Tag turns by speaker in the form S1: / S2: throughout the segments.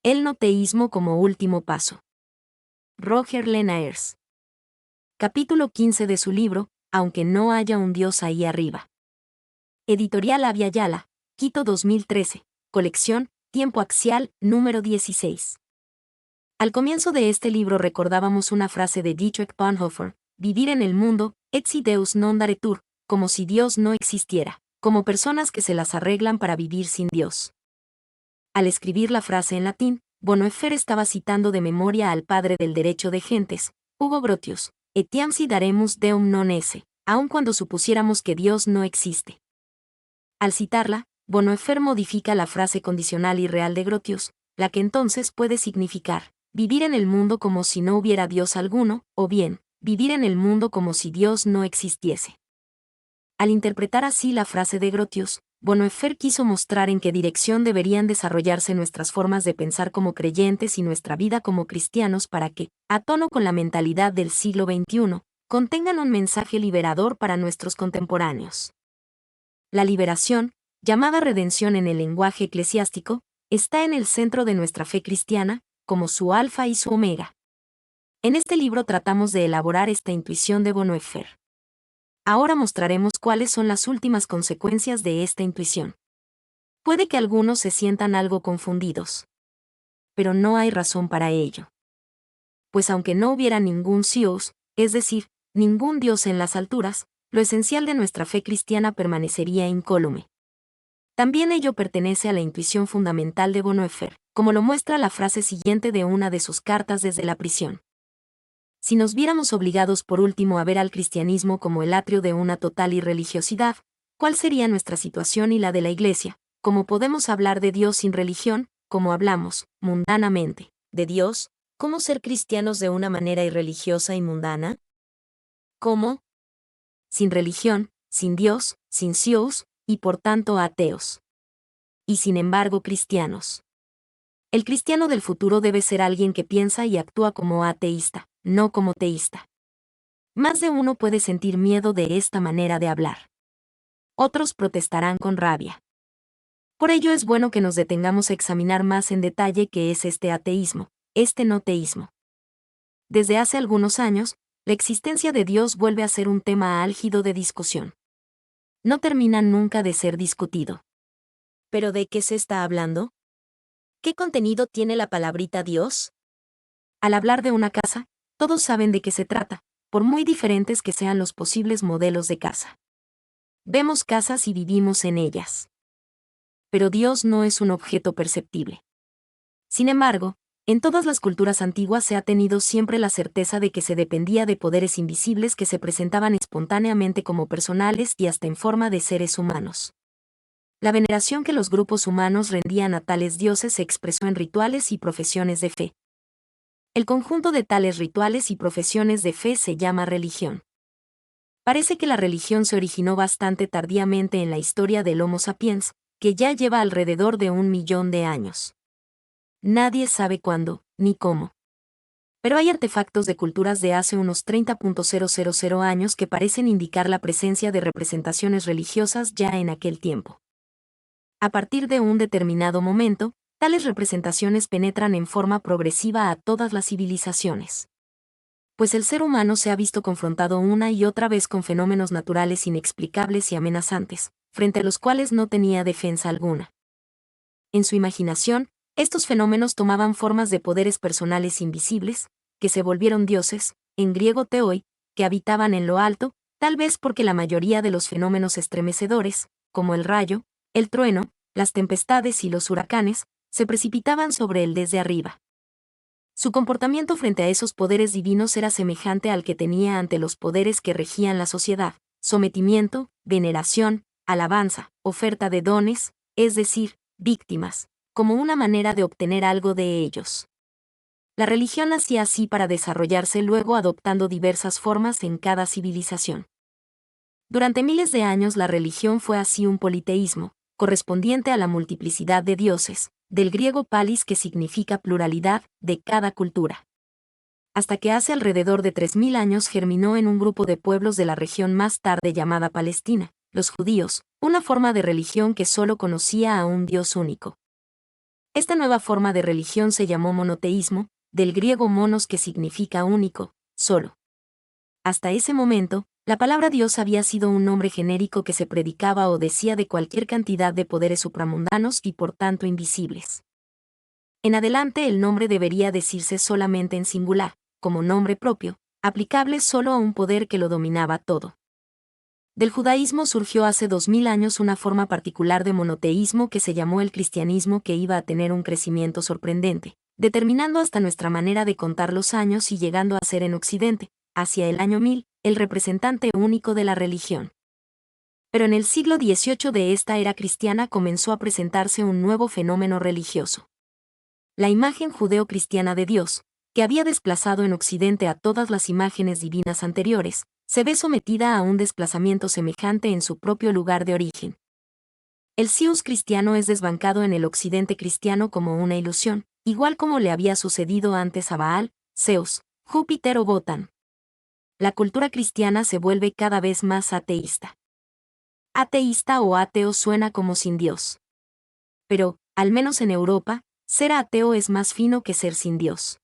S1: El noteísmo como último paso. Roger Lenaers. Capítulo 15 de su libro, Aunque no haya un Dios ahí arriba. Editorial Avia Yala, Quito 2013, colección, Tiempo Axial, número 16. Al comienzo de este libro recordábamos una frase de Dietrich Bonhoeffer: vivir en el mundo, et si Deus non daretur, como si Dios no existiera, como personas que se las arreglan para vivir sin Dios. Al escribir la frase en latín, Bonhoeffer estaba citando de memoria al padre del derecho de gentes, Hugo Grotius: etiam si daremus Deum non esse, aun cuando supusiéramos que Dios no existe. Al citarla, Bonhoeffer modifica la frase condicional y real de Grotius, la que entonces puede significar vivir en el mundo como si no hubiera Dios alguno, o bien, vivir en el mundo como si Dios no existiese. Al interpretar así la frase de Grotius, Bonhoeffer quiso mostrar en qué dirección deberían desarrollarse nuestras formas de pensar como creyentes y nuestra vida como cristianos para que, a tono con la mentalidad del siglo XXI, contengan un mensaje liberador para nuestros contemporáneos. La liberación, llamada redención en el lenguaje eclesiástico, está en el centro de nuestra fe cristiana, como su alfa y su omega. En este libro tratamos de elaborar esta intuición de Bonhoeffer. Ahora mostraremos cuáles son las últimas consecuencias de esta intuición. Puede que algunos se sientan algo confundidos. Pero no hay razón para ello. Pues aunque no hubiera ningún Zeus, es decir, ningún Dios en las alturas, lo esencial de nuestra fe cristiana permanecería incólume. También ello pertenece a la intuición fundamental de Bonhoeffer, como lo muestra la frase siguiente de una de sus cartas desde la prisión. Si nos viéramos obligados por último a ver al cristianismo como el atrio de una total irreligiosidad, ¿cuál sería nuestra situación y la de la Iglesia? ¿Cómo podemos hablar de Dios sin religión, como hablamos, mundanamente, de Dios? ¿Cómo ser cristianos de una manera irreligiosa y mundana? ¿Cómo? Sin religión, sin Dios, sin Zeus, y por tanto ateos. Y sin embargo cristianos. El cristiano del futuro debe ser alguien que piensa y actúa como ateísta, no como teísta. Más de uno puede sentir miedo de esta manera de hablar. Otros protestarán con rabia. Por ello es bueno que nos detengamos a examinar más en detalle qué es este ateísmo, este no teísmo. Desde hace algunos años, la existencia de Dios vuelve a ser un tema álgido de discusión. No termina nunca de ser discutido. ¿Pero de qué se está hablando? ¿Qué contenido tiene la palabrita Dios? Al hablar de una casa, todos saben de qué se trata, por muy diferentes que sean los posibles modelos de casa. Vemos casas y vivimos en ellas. Pero Dios no es un objeto perceptible. Sin embargo, en todas las culturas antiguas se ha tenido siempre la certeza de que se dependía de poderes invisibles que se presentaban espontáneamente como personales y hasta en forma de seres humanos. La veneración que los grupos humanos rendían a tales dioses se expresó en rituales y profesiones de fe. El conjunto de tales rituales y profesiones de fe se llama religión. Parece que la religión se originó bastante tardíamente en la historia del Homo sapiens, que ya lleva alrededor de 1 millón de años. Nadie sabe cuándo, ni cómo. Pero hay artefactos de culturas de hace unos 30.000 años que parecen indicar la presencia de representaciones religiosas ya en aquel tiempo. A partir de un determinado momento, tales representaciones penetran en forma progresiva a todas las civilizaciones. Pues el ser humano se ha visto confrontado una y otra vez con fenómenos naturales inexplicables y amenazantes, frente a los cuales no tenía defensa alguna. En su imaginación, estos fenómenos tomaban formas de poderes personales invisibles, que se volvieron dioses, en griego theoi, que habitaban en lo alto, tal vez porque la mayoría de los fenómenos estremecedores, como el rayo, el trueno, las tempestades y los huracanes, se precipitaban sobre él desde arriba. Su comportamiento frente a esos poderes divinos era semejante al que tenía ante los poderes que regían la sociedad: sometimiento, veneración, alabanza, oferta de dones, es decir, víctimas, como una manera de obtener algo de ellos. La religión nacía así para desarrollarse luego adoptando diversas formas en cada civilización. Durante miles de años la religión fue así un politeísmo, correspondiente a la multiplicidad de dioses, del griego palis que significa pluralidad, de cada cultura. Hasta que hace alrededor de 3000 años germinó en un grupo de pueblos de la región más tarde llamada Palestina, los judíos, una forma de religión que solo conocía a un Dios único. Esta nueva forma de religión se llamó monoteísmo, del griego monos, que significa único, solo. Hasta ese momento, la palabra Dios había sido un nombre genérico que se predicaba o decía de cualquier cantidad de poderes supramundanos y por tanto invisibles. En adelante el nombre debería decirse solamente en singular, como nombre propio, aplicable solo a un poder que lo dominaba todo. Del judaísmo surgió hace 2000 años una forma particular de monoteísmo que se llamó el cristianismo, que iba a tener un crecimiento sorprendente, determinando hasta nuestra manera de contar los años y llegando a ser en Occidente, hacia el año 1000, el representante único de la religión. Pero en el siglo XVIII de esta era cristiana comenzó a presentarse un nuevo fenómeno religioso. La imagen judeo-cristiana de Dios, que había desplazado en Occidente a todas las imágenes divinas anteriores, se ve sometida a un desplazamiento semejante en su propio lugar de origen. El Zeus cristiano es desbancado en el Occidente cristiano como una ilusión, igual como le había sucedido antes a Baal, Zeus, Júpiter o Botán. La cultura cristiana se vuelve cada vez más ateísta. Ateísta o ateo suena como sin Dios. Pero, al menos en Europa, ser ateo es más fino que ser sin Dios.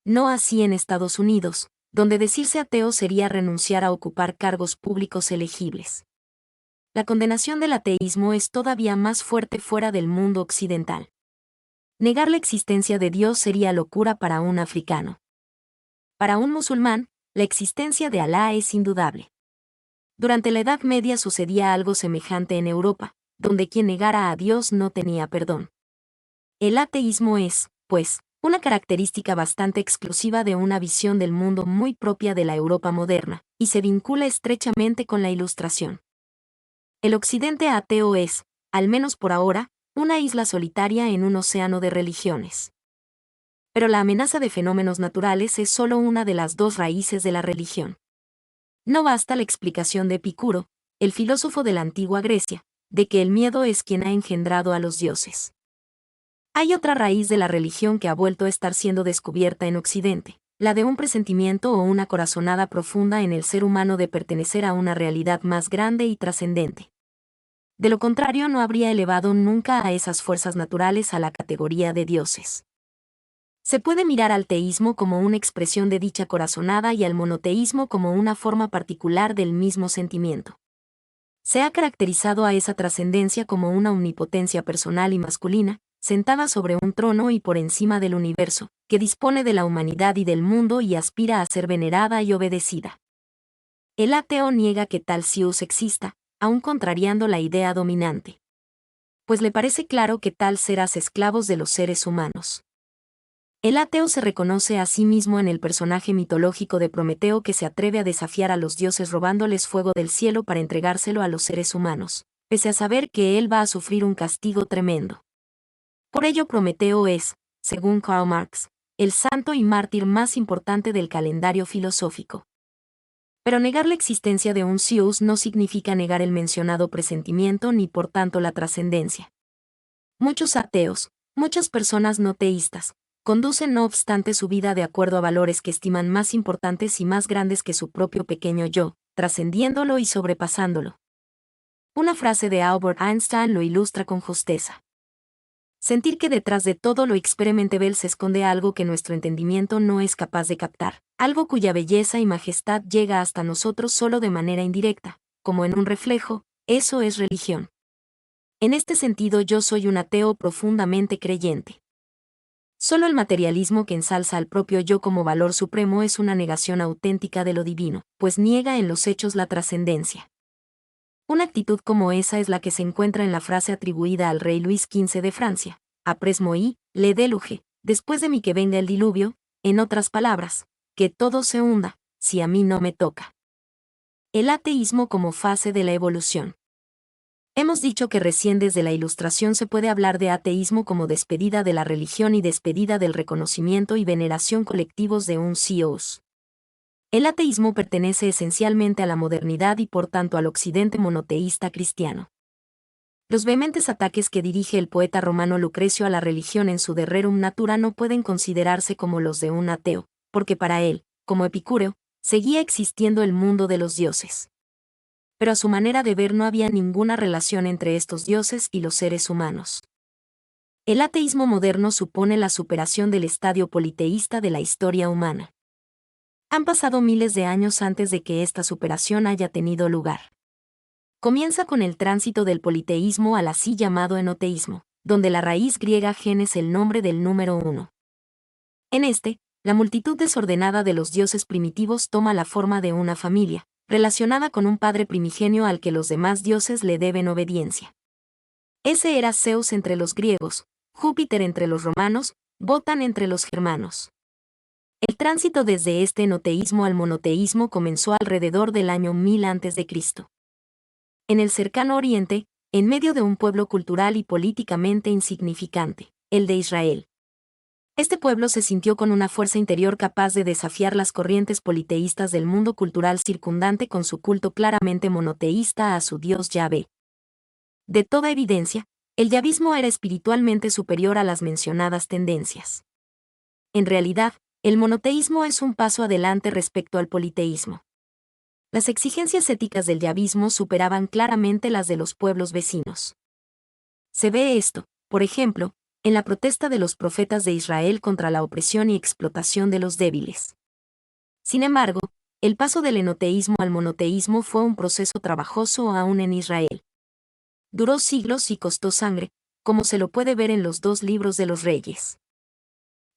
S1: No así en Estados Unidos, donde decirse ateo sería renunciar a ocupar cargos públicos elegibles. La condenación del ateísmo es todavía más fuerte fuera del mundo occidental. Negar la existencia de Dios sería locura para un africano. Para un musulmán, la existencia de Alá es indudable. Durante la Edad Media sucedía algo semejante en Europa, donde quien negara a Dios no tenía perdón. El ateísmo es, pues, una característica bastante exclusiva de una visión del mundo muy propia de la Europa moderna, y se vincula estrechamente con la Ilustración. El Occidente ateo es, al menos por ahora, una isla solitaria en un océano de religiones. Pero la amenaza de fenómenos naturales es solo una de las dos raíces de la religión. No basta la explicación de Epicuro, el filósofo de la antigua Grecia, de que el miedo es quien ha engendrado a los dioses. Hay otra raíz de la religión que ha vuelto a estar siendo descubierta en Occidente, la de un presentimiento o una corazonada profunda en el ser humano de pertenecer a una realidad más grande y trascendente. De lo contrario, no habría elevado nunca a esas fuerzas naturales a la categoría de dioses. Se puede mirar al teísmo como una expresión de dicha corazonada y al monoteísmo como una forma particular del mismo sentimiento. Se ha caracterizado a esa trascendencia como una omnipotencia personal y masculina, sentada sobre un trono y por encima del universo, que dispone de la humanidad y del mundo y aspira a ser venerada y obedecida. El ateo niega que tal Zeus exista, aun contrariando la idea dominante. Pues le parece claro que tal ser hace esclavos de los seres humanos. El ateo se reconoce a sí mismo en el personaje mitológico de Prometeo, que se atreve a desafiar a los dioses robándoles fuego del cielo para entregárselo a los seres humanos, pese a saber que él va a sufrir un castigo tremendo. Por ello Prometeo es, según Karl Marx, el santo y mártir más importante del calendario filosófico. Pero negar la existencia de un Zeus no significa negar el mencionado presentimiento ni por tanto la trascendencia. Muchos ateos, muchas personas no teístas, conducen no obstante su vida de acuerdo a valores que estiman más importantes y más grandes que su propio pequeño yo, trascendiéndolo y sobrepasándolo. Una frase de Albert Einstein lo ilustra con justeza. Sentir que detrás de todo lo experimentable se esconde algo que nuestro entendimiento no es capaz de captar, algo cuya belleza y majestad llega hasta nosotros solo de manera indirecta, como en un reflejo, eso es religión. En este sentido yo soy un ateo profundamente creyente. Solo el materialismo que ensalza al propio yo como valor supremo es una negación auténtica de lo divino, pues niega en los hechos la trascendencia. Una actitud como esa es la que se encuentra en la frase atribuida al rey Luis XV de Francia, après moi, le déluge, después de mí que venga el diluvio, en otras palabras, que todo se hunda, si a mí no me toca. El ateísmo como fase de la evolución. Hemos dicho que recién desde la Ilustración se puede hablar de ateísmo como despedida de la religión y despedida del reconocimiento y veneración colectivos de un Zeus. El ateísmo pertenece esencialmente a la modernidad y por tanto al occidente monoteísta cristiano. Los vehementes ataques que dirige el poeta romano Lucrecio a la religión en su De Rerum Natura no pueden considerarse como los de un ateo, porque para él, como Epicúreo, seguía existiendo el mundo de los dioses. Pero a su manera de ver no había ninguna relación entre estos dioses y los seres humanos. El ateísmo moderno supone la superación del estadio politeísta de la historia humana. Han pasado miles de años antes de que esta superación haya tenido lugar. Comienza con el tránsito del politeísmo al así llamado enoteísmo, donde la raíz griega gen es el nombre del número 1. En este, la multitud desordenada de los dioses primitivos toma la forma de una familia, relacionada con un padre primigenio al que los demás dioses le deben obediencia. Ese era Zeus entre los griegos, Júpiter entre los romanos, Wotan entre los germanos. El tránsito desde este enoteísmo al monoteísmo comenzó alrededor del año 1000 a.C. En el cercano Oriente, en medio de un pueblo cultural y políticamente insignificante, el de Israel. Este pueblo se sintió con una fuerza interior capaz de desafiar las corrientes politeístas del mundo cultural circundante con su culto claramente monoteísta a su dios Yahvé. De toda evidencia, el yahvismo era espiritualmente superior a las mencionadas tendencias. En realidad, el monoteísmo es un paso adelante respecto al politeísmo. Las exigencias éticas del yahvismo superaban claramente las de los pueblos vecinos. Se ve esto, por ejemplo, en la protesta de los profetas de Israel contra la opresión y explotación de los débiles. Sin embargo, el paso del enoteísmo al monoteísmo fue un proceso trabajoso aún en Israel. Duró siglos y costó sangre, como se lo puede ver en los 2 libros de los Reyes.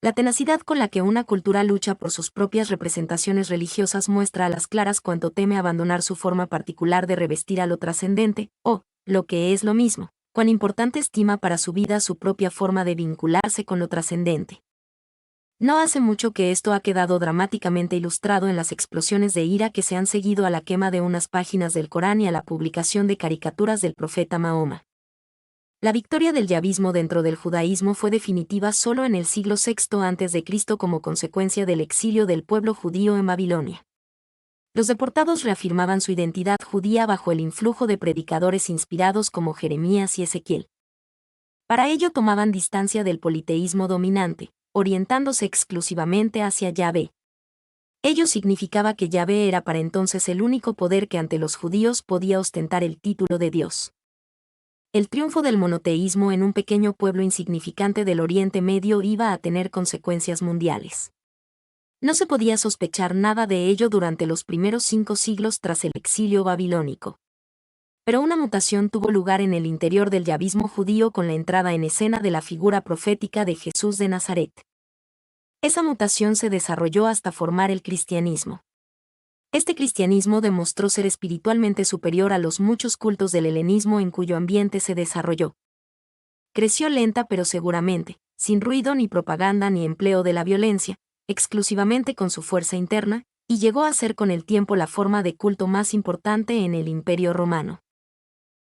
S1: La tenacidad con la que una cultura lucha por sus propias representaciones religiosas muestra a las claras cuánto teme abandonar su forma particular de revestir a lo trascendente, o, lo que es lo mismo, cuán importante estima para su vida su propia forma de vincularse con lo trascendente. No hace mucho que esto ha quedado dramáticamente ilustrado en las explosiones de ira que se han seguido a la quema de unas páginas del Corán y a la publicación de caricaturas del profeta Mahoma. La victoria del yahvismo dentro del judaísmo fue definitiva solo en el siglo VI a.C. como consecuencia del exilio del pueblo judío en Babilonia. Los deportados reafirmaban su identidad judía bajo el influjo de predicadores inspirados como Jeremías y Ezequiel. Para ello tomaban distancia del politeísmo dominante, orientándose exclusivamente hacia Yahvé. Ello significaba que Yahvé era para entonces el único poder que ante los judíos podía ostentar el título de Dios. El triunfo del monoteísmo en un pequeño pueblo insignificante del Oriente Medio iba a tener consecuencias mundiales. No se podía sospechar nada de ello durante los primeros 5 siglos tras el exilio babilónico. Pero una mutación tuvo lugar en el interior del yahvismo judío con la entrada en escena de la figura profética de Jesús de Nazaret. Esa mutación se desarrolló hasta formar el cristianismo. Este cristianismo demostró ser espiritualmente superior a los muchos cultos del helenismo en cuyo ambiente se desarrolló. Creció lenta pero seguramente, sin ruido ni propaganda ni empleo de la violencia, exclusivamente con su fuerza interna, y llegó a ser con el tiempo la forma de culto más importante en el Imperio Romano.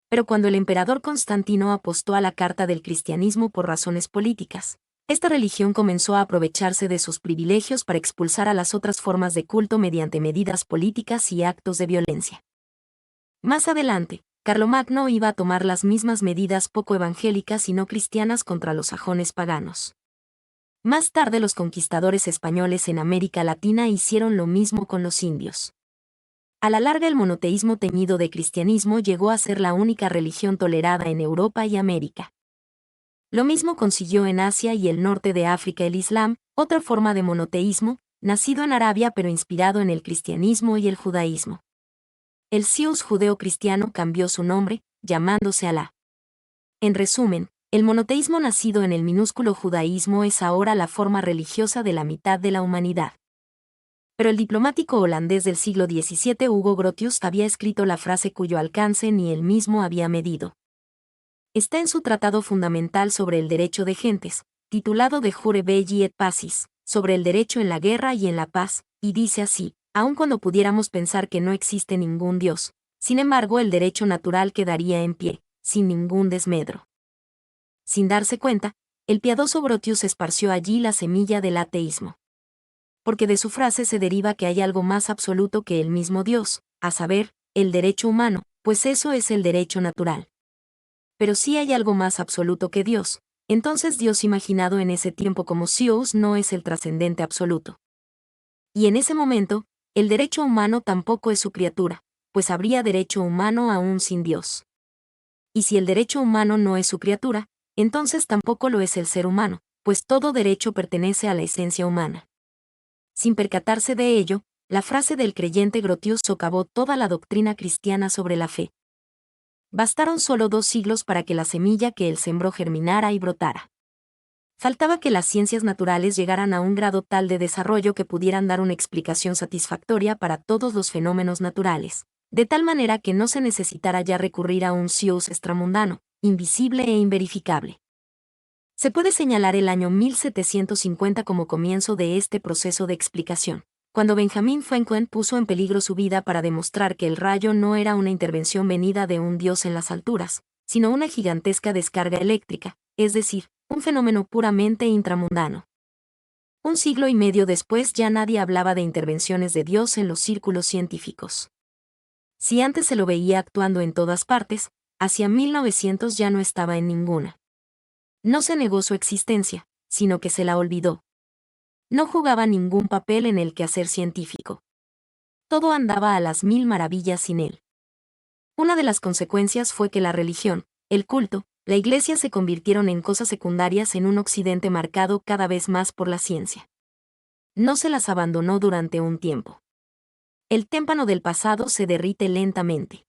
S1: Pero cuando el emperador Constantino apostó a la carta del cristianismo por razones políticas, esta religión comenzó a aprovecharse de sus privilegios para expulsar a las otras formas de culto mediante medidas políticas y actos de violencia. Más adelante, Carlomagno iba a tomar las mismas medidas poco evangélicas y no cristianas contra los sajones paganos. Más tarde los conquistadores españoles en América Latina hicieron lo mismo con los indios. A la larga el monoteísmo teñido de cristianismo llegó a ser la única religión tolerada en Europa y América. Lo mismo consiguió en Asia y el norte de África el Islam, otra forma de monoteísmo, nacido en Arabia pero inspirado en el cristianismo y el judaísmo. El Zeus judeo-cristiano cambió su nombre, llamándose Alá. En resumen, el monoteísmo nacido en el minúsculo judaísmo es ahora la forma religiosa de la mitad de la humanidad. Pero el diplomático holandés del siglo XVII Hugo Grotius había escrito la frase cuyo alcance ni él mismo había medido. Está en su tratado fundamental sobre el derecho de gentes, titulado De Jure Belli et Pacis, sobre el derecho en la guerra y en la paz, y dice así: aun cuando pudiéramos pensar que no existe ningún Dios, sin embargo el derecho natural quedaría en pie, sin ningún desmedro. Sin darse cuenta, el piadoso Grotius esparció allí la semilla del ateísmo. Porque de su frase se deriva que hay algo más absoluto que el mismo Dios, a saber, el derecho humano, pues eso es el derecho natural. Pero si hay algo más absoluto que Dios, entonces Dios imaginado en ese tiempo como Zeus no es el trascendente absoluto. Y en ese momento, el derecho humano tampoco es su criatura, pues habría derecho humano aún sin Dios. Y si el derecho humano no es su criatura, entonces tampoco lo es el ser humano, pues todo derecho pertenece a la esencia humana. Sin percatarse de ello, la frase del creyente Grotius socavó toda la doctrina cristiana sobre la fe. Bastaron solo 2 siglos para que la semilla que él sembró germinara y brotara. Faltaba que las ciencias naturales llegaran a un grado tal de desarrollo que pudieran dar una explicación satisfactoria para todos los fenómenos naturales, de tal manera que no se necesitara ya recurrir a un Zeus extramundano, invisible e inverificable. Se puede señalar el año 1750 como comienzo de este proceso de explicación, cuando Benjamin Franklin puso en peligro su vida para demostrar que el rayo no era una intervención venida de un dios en las alturas, sino una gigantesca descarga eléctrica, es decir, un fenómeno puramente intramundano. 1 siglo y medio después ya nadie hablaba de intervenciones de Dios en los círculos científicos. Si antes se lo veía actuando en todas partes, hacia 1900 ya no estaba en ninguna. No se negó su existencia, sino que se la olvidó. No jugaba ningún papel en el quehacer científico. Todo andaba a las 1000 maravillas sin él. Una de las consecuencias fue que la religión, el culto, la iglesia se convirtieron en cosas secundarias en un occidente marcado cada vez más por la ciencia. No se las abandonó durante un tiempo. El témpano del pasado se derrite lentamente.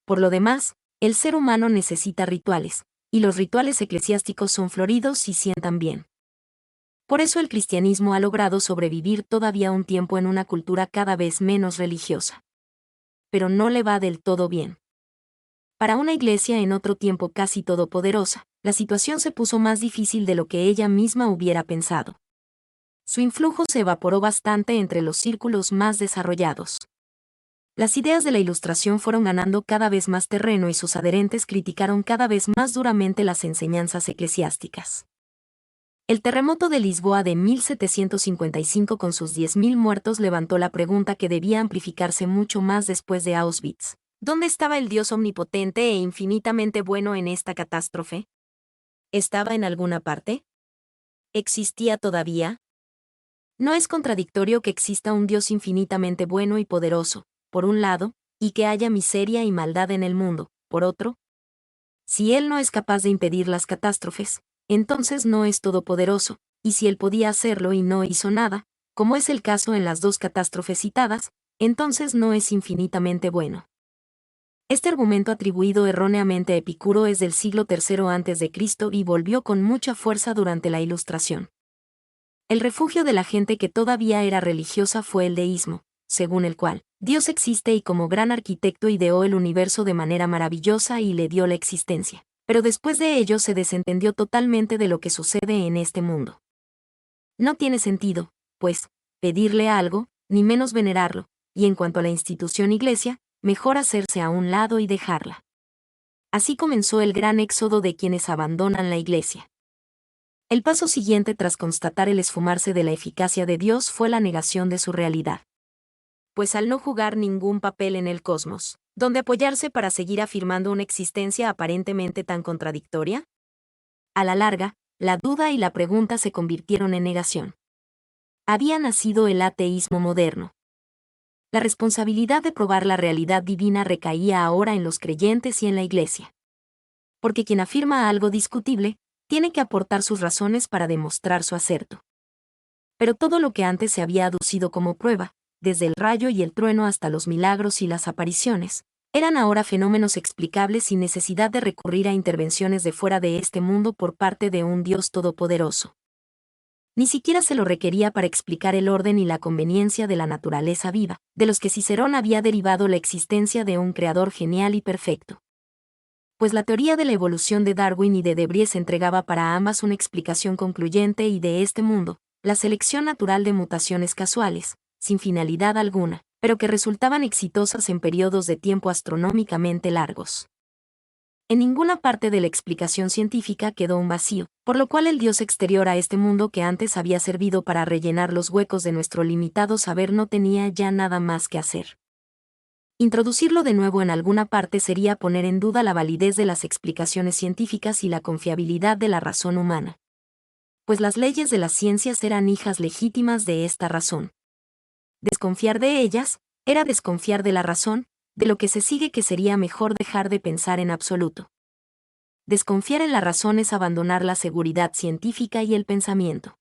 S1: Por lo demás, el ser humano necesita rituales, y los rituales eclesiásticos son floridos y sientan bien. Por eso el cristianismo ha logrado sobrevivir todavía un tiempo en una cultura cada vez menos religiosa. Pero no le va del todo bien. Para una iglesia en otro tiempo casi todopoderosa, la situación se puso más difícil de lo que ella misma hubiera pensado. Su influjo se evaporó bastante entre los círculos más desarrollados. Las ideas de la Ilustración fueron ganando cada vez más terreno y sus adherentes criticaron cada vez más duramente las enseñanzas eclesiásticas. El terremoto de Lisboa de 1755 con sus 10.000 muertos levantó la pregunta que debía amplificarse mucho más después de Auschwitz. ¿Dónde estaba el Dios omnipotente e infinitamente bueno en esta catástrofe? ¿Estaba en alguna parte? ¿Existía todavía? No es contradictorio que exista un Dios infinitamente bueno y poderoso, por un lado, y que haya miseria y maldad en el mundo, por otro. Si Él no es capaz de impedir las catástrofes, entonces no es todopoderoso, y si Él podía hacerlo y no hizo nada, como es el caso en las 2 catástrofes citadas, entonces no es infinitamente bueno. Este argumento atribuido erróneamente a Epicuro es del siglo III a.C. y volvió con mucha fuerza durante la Ilustración. El refugio de la gente que todavía era religiosa fue el deísmo, según el cual Dios existe y como gran arquitecto ideó el universo de manera maravillosa y le dio la existencia, pero después de ello se desentendió totalmente de lo que sucede en este mundo. No tiene sentido, pues, pedirle algo, ni menos venerarlo, y en cuanto a la institución iglesia, mejor hacerse a un lado y dejarla. Así comenzó el gran éxodo de quienes abandonan la iglesia. El paso siguiente tras constatar el esfumarse de la eficacia de Dios fue la negación de su realidad. Pues al no jugar ningún papel en el cosmos, ¿dónde apoyarse para seguir afirmando una existencia aparentemente tan contradictoria? A la larga, la duda y la pregunta se convirtieron en negación. Había nacido el ateísmo moderno. La responsabilidad de probar la realidad divina recaía ahora en los creyentes y en la Iglesia. Porque quien afirma algo discutible, tiene que aportar sus razones para demostrar su acerto. Pero todo lo que antes se había aducido como prueba, desde el rayo y el trueno hasta los milagros y las apariciones, eran ahora fenómenos explicables sin necesidad de recurrir a intervenciones de fuera de este mundo por parte de un Dios todopoderoso. Ni siquiera se lo requería para explicar el orden y la conveniencia de la naturaleza viva, de los que Cicerón había derivado la existencia de un creador genial y perfecto. Pues la teoría de la evolución de Darwin y de De Vries entregaba para ambas una explicación concluyente y de este mundo, la selección natural de mutaciones casuales, sin finalidad alguna, pero que resultaban exitosas en periodos de tiempo astronómicamente largos. En ninguna parte de la explicación científica quedó un vacío, por lo cual el Dios exterior a este mundo que antes había servido para rellenar los huecos de nuestro limitado saber no tenía ya nada más que hacer. Introducirlo de nuevo en alguna parte sería poner en duda la validez de las explicaciones científicas y la confiabilidad de la razón humana. Pues las leyes de las ciencias eran hijas legítimas de esta razón. Desconfiar de ellas era desconfiar de la razón, de lo que se sigue que sería mejor dejar de pensar en absoluto. desconfiar en la razón es abandonar la seguridad científica y el pensamiento.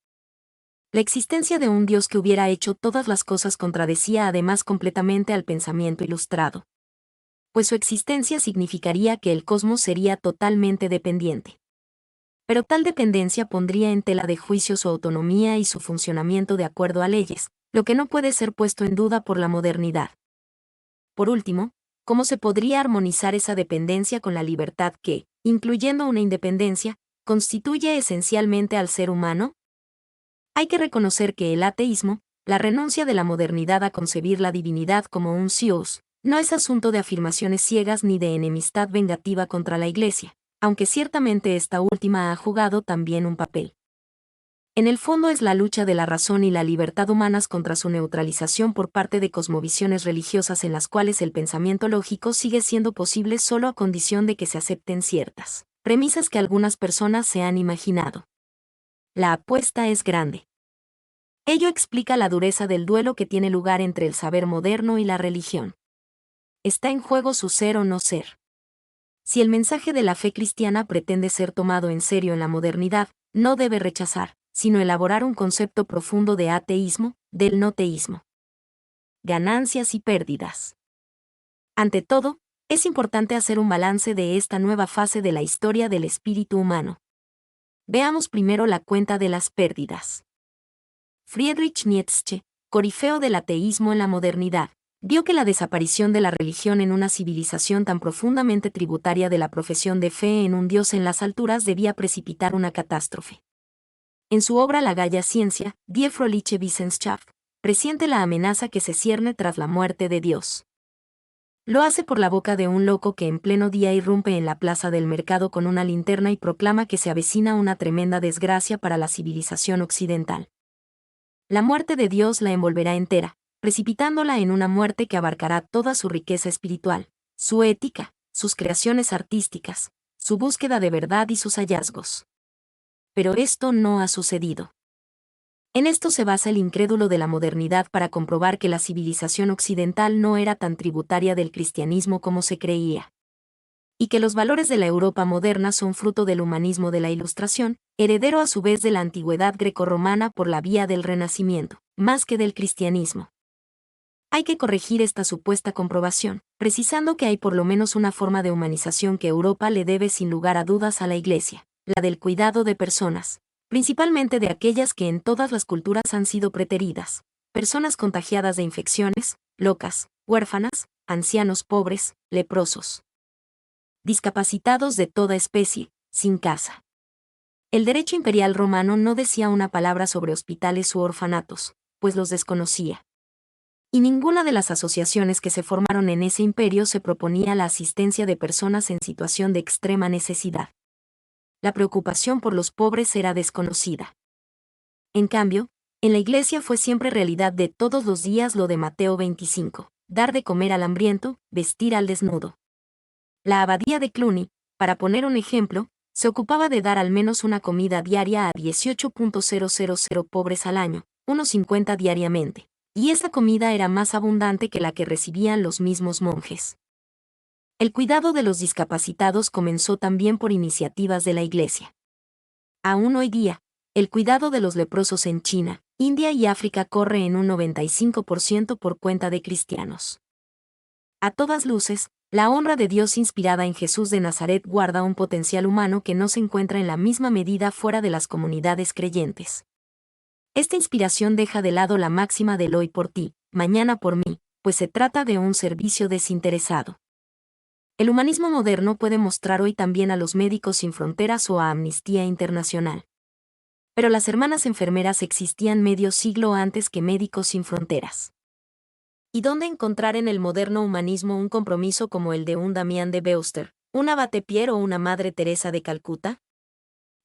S1: La existencia de un Dios que hubiera hecho todas las cosas contradecía además completamente al pensamiento ilustrado, pues su existencia significaría que el cosmos sería totalmente dependiente. Pero tal dependencia pondría en tela de juicio su autonomía y su funcionamiento de acuerdo a leyes, lo que no puede ser puesto en duda por la modernidad. Por último, ¿cómo se podría armonizar esa dependencia con la libertad que, incluyendo una independencia, constituye esencialmente al ser humano? Hay que reconocer que el ateísmo, la renuncia de la modernidad a concebir la divinidad como un Dios, no es asunto de afirmaciones ciegas ni de enemistad vengativa contra la Iglesia, aunque ciertamente esta última ha jugado también un papel. En el fondo es la lucha de la razón y la libertad humanas contra su neutralización por parte de cosmovisiones religiosas en las cuales el pensamiento lógico sigue siendo posible solo a condición de que se acepten ciertas premisas que algunas personas se han imaginado. La apuesta es grande. Ello explica la dureza del duelo que tiene lugar entre el saber moderno y la religión. Está en juego su ser o no ser. Si el mensaje de la fe cristiana pretende ser tomado en serio en la modernidad, no debe rechazar, sino elaborar un concepto profundo de ateísmo, del no teísmo. Ganancias y pérdidas. Ante todo, es importante hacer un balance de esta nueva fase de la historia del espíritu humano. Veamos primero la cuenta de las pérdidas. Friedrich Nietzsche, corifeo del ateísmo en la modernidad, vio que la desaparición de la religión en una civilización tan profundamente tributaria de la profesión de fe en un Dios en las alturas debía precipitar una catástrofe. En su obra La Gaia Ciencia, Die Fröhliche Wissenschaft, presiente la amenaza que se cierne tras la muerte de Dios. Lo hace por la boca de un loco que en pleno día irrumpe en la plaza del mercado con una linterna y proclama que se avecina una tremenda desgracia para la civilización occidental. La muerte de Dios la envolverá entera, precipitándola en una muerte que abarcará toda su riqueza espiritual, su ética, sus creaciones artísticas, su búsqueda de verdad y sus hallazgos. Pero esto no ha sucedido. En esto se basa el incrédulo de la modernidad para comprobar que la civilización occidental no era tan tributaria del cristianismo como se creía. Y que los valores de la Europa moderna son fruto del humanismo de la Ilustración, heredero a su vez de la antigüedad grecorromana por la vía del Renacimiento, más que del cristianismo. Hay que corregir esta supuesta comprobación, precisando que hay por lo menos una forma de humanización que Europa le debe sin lugar a dudas a la Iglesia, la del cuidado de personas, principalmente de aquellas que en todas las culturas han sido preteridas, personas contagiadas de infecciones, locas, huérfanas, ancianos pobres, leprosos, discapacitados de toda especie, sin casa. El derecho imperial romano no decía una palabra sobre hospitales u orfanatos, pues los desconocía. Y ninguna de las asociaciones que se formaron en ese imperio se proponía la asistencia de personas en situación de extrema necesidad. La preocupación por los pobres era desconocida. En cambio, en la Iglesia fue siempre realidad de todos los días lo de Mateo 25, dar de comer al hambriento, vestir al desnudo. La abadía de Cluny, para poner un ejemplo, se ocupaba de dar al menos una comida diaria a 18.000 pobres al año, unos 50 diariamente, y esa comida era más abundante que la que recibían los mismos monjes. El cuidado de los discapacitados comenzó también por iniciativas de la Iglesia. Aún hoy día, el cuidado de los leprosos en China, India y África corre en un 95% por cuenta de cristianos. A todas luces, la honra de Dios inspirada en Jesús de Nazaret guarda un potencial humano que no se encuentra en la misma medida fuera de las comunidades creyentes. Esta inspiración deja de lado la máxima del hoy por ti, mañana por mí, pues se trata de un servicio desinteresado. El humanismo moderno puede mostrar hoy también a los Médicos Sin Fronteras o a Amnistía Internacional. Pero las hermanas enfermeras existían medio siglo antes que Médicos Sin Fronteras. ¿Y dónde encontrar en el moderno humanismo un compromiso como el de un Damián de Beauster, un Abate Pierre o una Madre Teresa de Calcuta?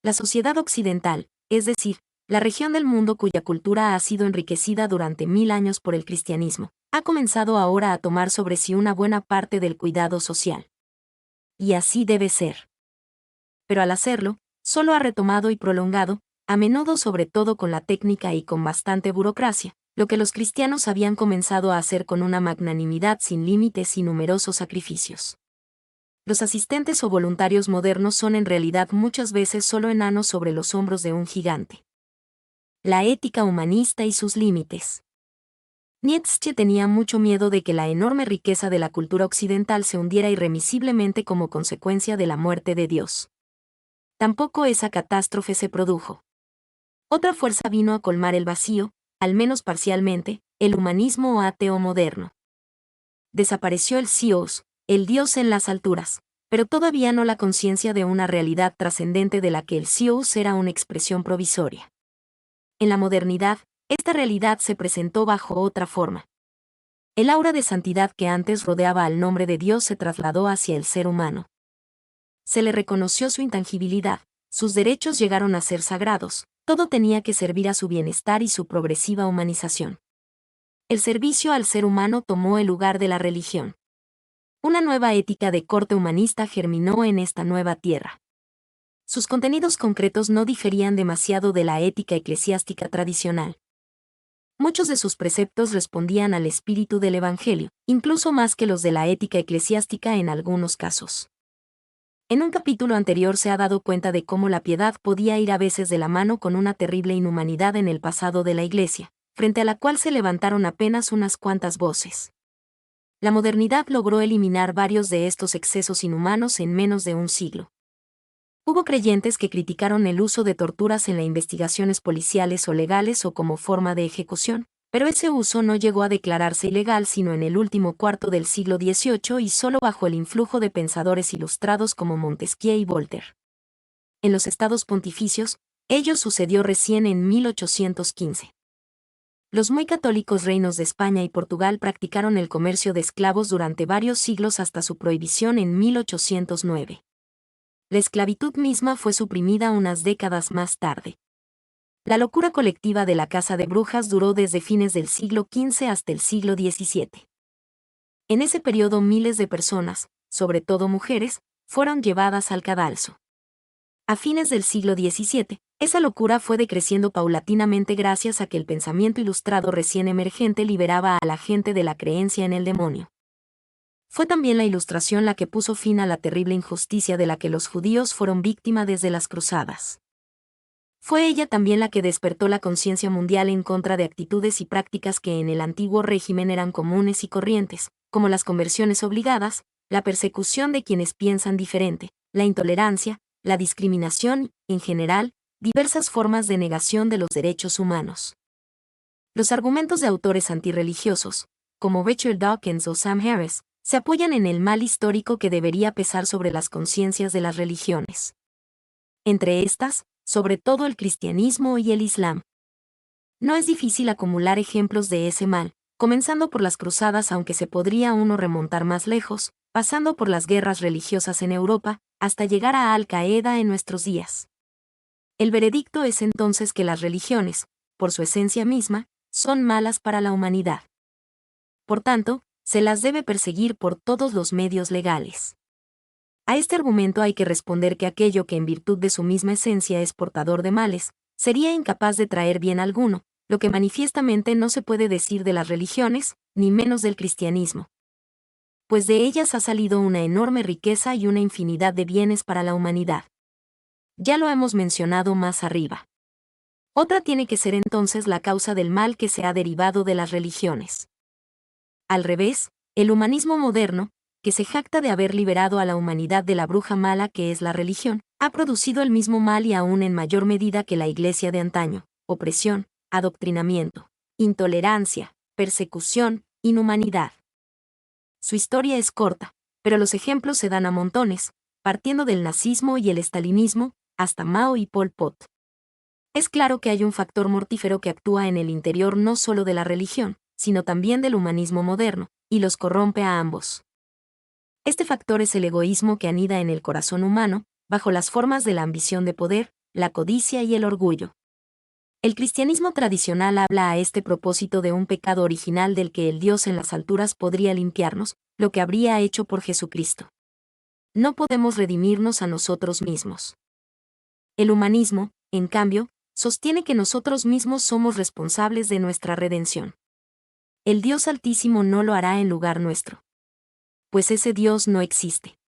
S1: La sociedad occidental, es decir, la región del mundo cuya cultura ha sido enriquecida durante 1000 años por el cristianismo, ha comenzado ahora a tomar sobre sí una buena parte del cuidado social. Y así debe ser. Pero al hacerlo, solo ha retomado y prolongado, a menudo sobre todo con la técnica y con bastante burocracia, lo que los cristianos habían comenzado a hacer con una magnanimidad sin límites y numerosos sacrificios. Los asistentes o voluntarios modernos son en realidad muchas veces solo enanos sobre los hombros de un gigante. La ética humanista y sus límites. Nietzsche tenía mucho miedo de que la enorme riqueza de la cultura occidental se hundiera irremisiblemente como consecuencia de la muerte de Dios. Tampoco esa catástrofe se produjo. Otra fuerza vino a colmar el vacío, al menos parcialmente, el humanismo ateo moderno. Desapareció el Dios, el Dios en las alturas, pero todavía no la conciencia de una realidad trascendente de la que el Dios era una expresión provisoria. En la modernidad, esta realidad se presentó bajo otra forma. El aura de santidad que antes rodeaba al nombre de Dios se trasladó hacia el ser humano. Se le reconoció su intangibilidad, sus derechos llegaron a ser sagrados, todo tenía que servir a su bienestar y su progresiva humanización. El servicio al ser humano tomó el lugar de la religión. Una nueva ética de corte humanista germinó en esta nueva tierra. Sus contenidos concretos no diferían demasiado de la ética eclesiástica tradicional. Muchos de sus preceptos respondían al espíritu del Evangelio, incluso más que los de la ética eclesiástica en algunos casos. En un capítulo anterior se ha dado cuenta de cómo la piedad podía ir a veces de la mano con una terrible inhumanidad en el pasado de la Iglesia, frente a la cual se levantaron apenas unas cuantas voces. La modernidad logró eliminar varios de estos excesos inhumanos en menos de un siglo. Hubo creyentes que criticaron el uso de torturas en las investigaciones policiales o legales o como forma de ejecución, pero ese uso no llegó a declararse ilegal sino en el último cuarto del siglo XVIII y solo bajo el influjo de pensadores ilustrados como Montesquieu y Voltaire. En los estados pontificios, ello sucedió recién en 1815. Los muy católicos reinos de España y Portugal practicaron el comercio de esclavos durante varios siglos hasta su prohibición en 1809. La esclavitud misma fue suprimida unas décadas más tarde. La locura colectiva de la caza de brujas duró desde fines del siglo XV hasta el siglo XVII. En ese periodo miles de personas, sobre todo mujeres, fueron llevadas al cadalso. A fines del siglo XVII, esa locura fue decreciendo paulatinamente gracias a que el pensamiento ilustrado recién emergente liberaba a la gente de la creencia en el demonio. Fue también la Ilustración la que puso fin a la terrible injusticia de la que los judíos fueron víctima desde las cruzadas. Fue ella también la que despertó la conciencia mundial en contra de actitudes y prácticas que en el antiguo régimen eran comunes y corrientes, como las conversiones obligadas, la persecución de quienes piensan diferente, la intolerancia, la discriminación, en general, diversas formas de negación de los derechos humanos. Los argumentos de autores antirreligiosos, como Richard Dawkins o Sam Harris, se apoyan en el mal histórico que debería pesar sobre las conciencias de las religiones. Entre estas, sobre todo el cristianismo y el islam. No es difícil acumular ejemplos de ese mal, comenzando por las cruzadas aunque se podría uno remontar más lejos, pasando por las guerras religiosas en Europa, hasta llegar a Al-Qaeda en nuestros días. El veredicto es entonces que las religiones, por su esencia misma, son malas para la humanidad. Por tanto, se las debe perseguir por todos los medios legales. A este argumento hay que responder que aquello que en virtud de su misma esencia es portador de males, sería incapaz de traer bien alguno, lo que manifiestamente no se puede decir de las religiones, ni menos del cristianismo. Pues de ellas ha salido una enorme riqueza y una infinidad de bienes para la humanidad. Ya lo hemos mencionado más arriba. Otra tiene que ser entonces la causa del mal que se ha derivado de las religiones. Al revés, el humanismo moderno, que se jacta de haber liberado a la humanidad de la bruja mala que es la religión, ha producido el mismo mal y aún en mayor medida que la Iglesia de antaño: opresión, adoctrinamiento, intolerancia, persecución, inhumanidad. Su historia es corta, pero los ejemplos se dan a montones, partiendo del nazismo y el estalinismo, hasta Mao y Pol Pot. Es claro que hay un factor mortífero que actúa en el interior no solo de la religión, sino también del humanismo moderno, y los corrompe a ambos. Este factor es el egoísmo que anida en el corazón humano, bajo las formas de la ambición de poder, la codicia y el orgullo. El cristianismo tradicional habla a este propósito de un pecado original del que el Dios en las alturas podría limpiarnos, lo que habría hecho por Jesucristo. No podemos redimirnos a nosotros mismos. El humanismo, en cambio, sostiene que nosotros mismos somos responsables de nuestra redención. El Dios Altísimo no lo hará en lugar nuestro. Pues ese Dios no existe.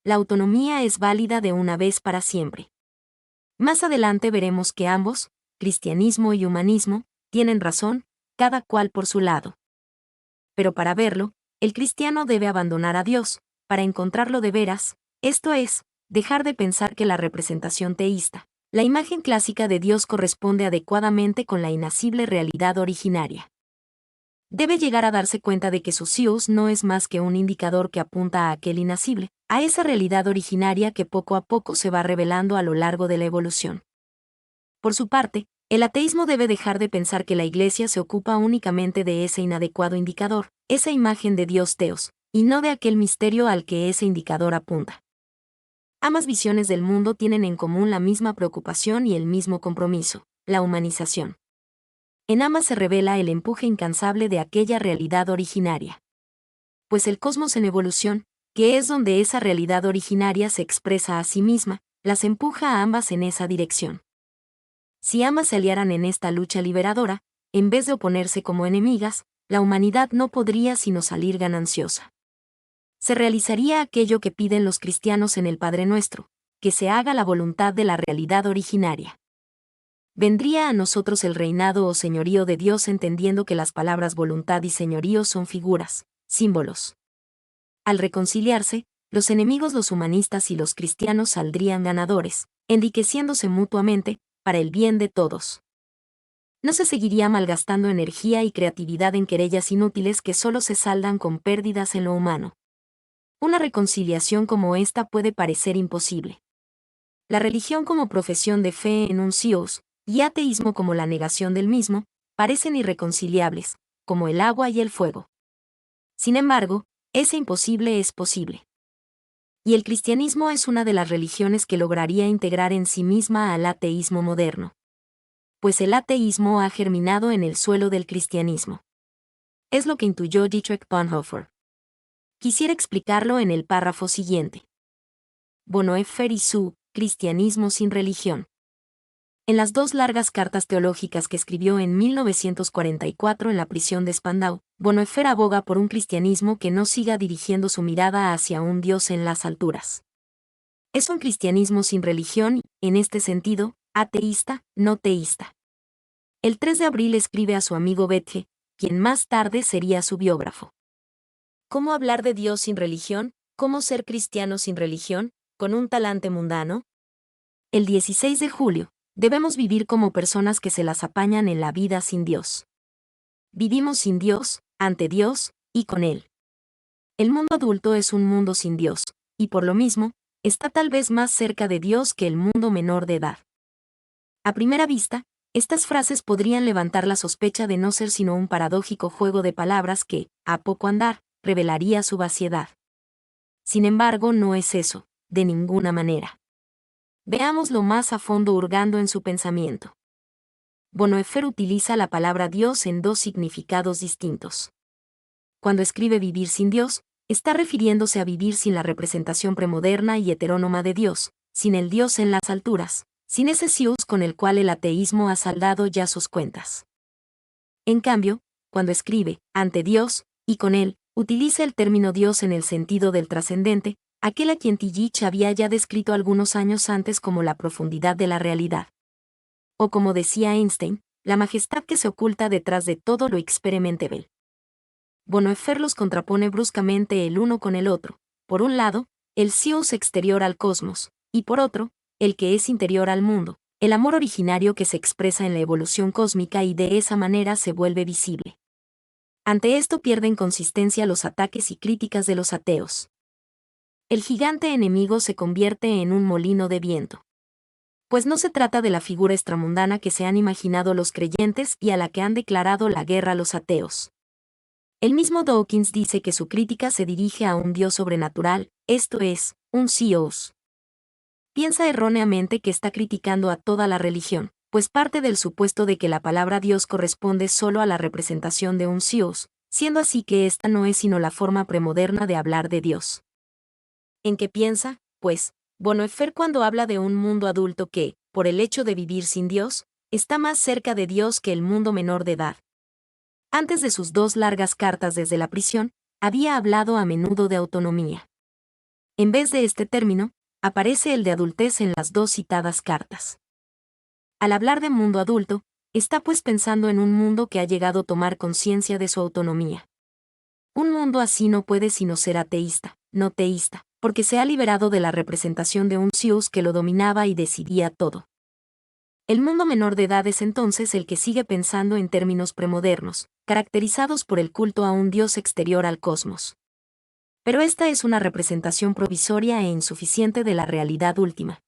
S1: la autonomía es válida de una vez para siempre. Más adelante veremos que ambos, cristianismo y humanismo, tienen razón, cada cual por su lado. Pero para verlo, el cristiano debe abandonar a Dios, para encontrarlo de veras, esto es, dejar de pensar que la representación teísta, la imagen clásica de Dios corresponde adecuadamente con la inacible realidad originaria. Debe llegar a darse cuenta de que su Zeus no es más que un indicador que apunta a aquel inacible, a esa realidad originaria que poco a poco se va revelando a lo largo de la evolución. Por su parte, el ateísmo debe dejar de pensar que la Iglesia se ocupa únicamente de ese inadecuado indicador, esa imagen de Dios Teos, y no de aquel misterio al que ese indicador apunta. Ambas visiones del mundo tienen en común la misma preocupación y el mismo compromiso, la humanización. En ambas se revela el empuje incansable de aquella realidad originaria. Pues el cosmos en evolución, que es donde esa realidad originaria se expresa a sí misma, las empuja a ambas en esa dirección. Si ambas se aliaran en esta lucha liberadora, en vez de oponerse como enemigas, la humanidad no podría sino salir gananciosa. Se realizaría aquello que piden los cristianos en el Padre Nuestro, que se haga la voluntad de la realidad originaria. Vendría a nosotros el reinado o señorío de Dios entendiendo que las palabras voluntad y señorío son figuras, símbolos. Al reconciliarse, los enemigos, los humanistas y los cristianos saldrían ganadores, enriqueciéndose mutuamente, para el bien de todos. No se seguiría malgastando energía y creatividad en querellas inútiles que solo se saldan con pérdidas en lo humano. Una reconciliación como esta puede parecer imposible. La religión como profesión de fe en un Dios, y ateísmo como la negación del mismo, parecen irreconciliables, como el agua y el fuego. Sin embargo, ese imposible es posible. Y el cristianismo es una de las religiones que lograría integrar en sí misma al ateísmo moderno. Pues el ateísmo ha germinado en el suelo del cristianismo. Es lo que intuyó Dietrich Bonhoeffer. Quisiera explicarlo en el párrafo siguiente. Bonhoeffer y su cristianismo sin religión. En las dos largas cartas teológicas que escribió en 1944 en la prisión de Spandau, Bonhoeffer aboga por un cristianismo que no siga dirigiendo su mirada hacia un Dios en las alturas. Es un cristianismo sin religión y, en este sentido, ateísta, no teísta. El 3 de abril escribe a su amigo Bethe, quien más tarde sería su biógrafo. ¿Cómo hablar de Dios sin religión? ¿Cómo ser cristiano sin religión, con un talante mundano? El 16 de julio, debemos vivir como personas que se las apañan en la vida sin Dios. Vivimos sin Dios, ante Dios, y con Él. El mundo adulto es un mundo sin Dios, y por lo mismo, está tal vez más cerca de Dios que el mundo menor de edad. A primera vista, estas frases podrían levantar la sospecha de no ser sino un paradójico juego de palabras que, a poco andar, revelaría su vaciedad. Sin embargo, no es eso, de ninguna manera. Veámoslo más a fondo hurgando en su pensamiento. Bonhoeffer utiliza la palabra Dios en dos significados distintos. Cuando escribe vivir sin Dios, está refiriéndose a vivir sin la representación premoderna y heterónoma de Dios, sin el Dios en las alturas, sin ese Zeus con el cual el ateísmo ha saldado ya sus cuentas. En cambio, cuando escribe ante Dios, y con Él, utiliza el término Dios en el sentido del trascendente, aquel a quien Tillich había ya descrito algunos años antes como la profundidad de la realidad. O como decía Einstein, la majestad que se oculta detrás de todo lo experimentable. Bonhoeffer los contrapone bruscamente el uno con el otro, por un lado, el Zeus exterior al cosmos, y por otro, el que es interior al mundo, el amor originario que se expresa en la evolución cósmica y de esa manera se vuelve visible. Ante esto pierden consistencia los ataques y críticas de los ateos. El gigante enemigo se convierte en un molino de viento. Pues no se trata de la figura extramundana que se han imaginado los creyentes y a la que han declarado la guerra los ateos. El mismo Dawkins dice que su crítica se dirige a un Dios sobrenatural, esto es, un Zeus. Piensa erróneamente que está criticando a toda la religión, pues parte del supuesto de que la palabra Dios corresponde solo a la representación de un Zeus, siendo así que esta no es sino la forma premoderna de hablar de Dios. ¿En qué piensa, pues, Bonhoeffer cuando habla de un mundo adulto que, por el hecho de vivir sin Dios, está más cerca de Dios que el mundo menor de edad? Antes de sus dos largas cartas desde la prisión, había hablado a menudo de autonomía. En vez de este término, aparece el de adultez en las dos citadas cartas. Al hablar de mundo adulto, está pues pensando en un mundo que ha llegado a tomar conciencia de su autonomía. Un mundo así no puede sino ser ateísta, no teísta, porque se ha liberado de la representación de un Zeus que lo dominaba y decidía todo. El mundo menor de edad es entonces el que sigue pensando en términos premodernos, caracterizados por el culto a un dios exterior al cosmos. Pero esta es una representación provisoria e insuficiente de la realidad última.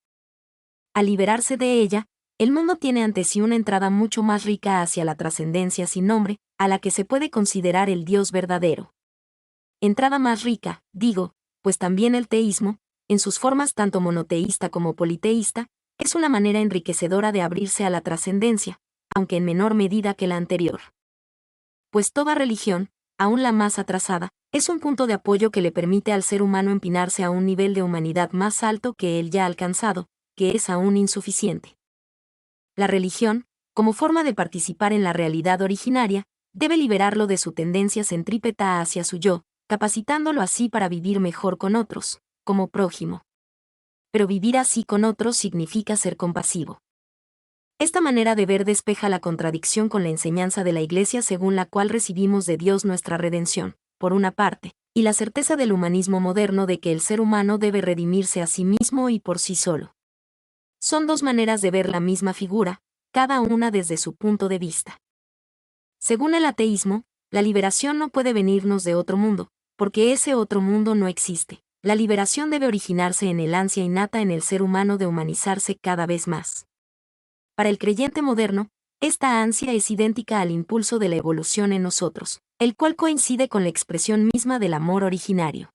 S1: Al liberarse de ella, el mundo tiene ante sí una entrada mucho más rica hacia la trascendencia sin nombre, a la que se puede considerar el Dios verdadero. Entrada más rica, digo, pues también el teísmo, en sus formas tanto monoteísta como politeísta, es una manera enriquecedora de abrirse a la trascendencia, aunque en menor medida que la anterior. Pues toda religión, aún la más atrasada, es un punto de apoyo que le permite al ser humano empinarse a un nivel de humanidad más alto que él ya ha alcanzado, que es aún insuficiente. La religión, como forma de participar en la realidad originaria, debe liberarlo de su tendencia centrípeta hacia su yo, capacitándolo así para vivir mejor con otros, como prójimo. Pero vivir así con otros significa ser compasivo. Esta manera de ver despeja la contradicción con la enseñanza de la Iglesia según la cual recibimos de Dios nuestra redención, por una parte, y la certeza del humanismo moderno de que el ser humano debe redimirse a sí mismo y por sí solo. Son dos maneras de ver la misma figura, cada una desde su punto de vista. Según el ateísmo, la liberación no puede venirnos de otro mundo, porque ese otro mundo no existe. La liberación debe originarse en el ansia innata en el ser humano de humanizarse cada vez más. Para el creyente moderno, esta ansia es idéntica al impulso de la evolución en nosotros, el cual coincide con la expresión misma del amor originario.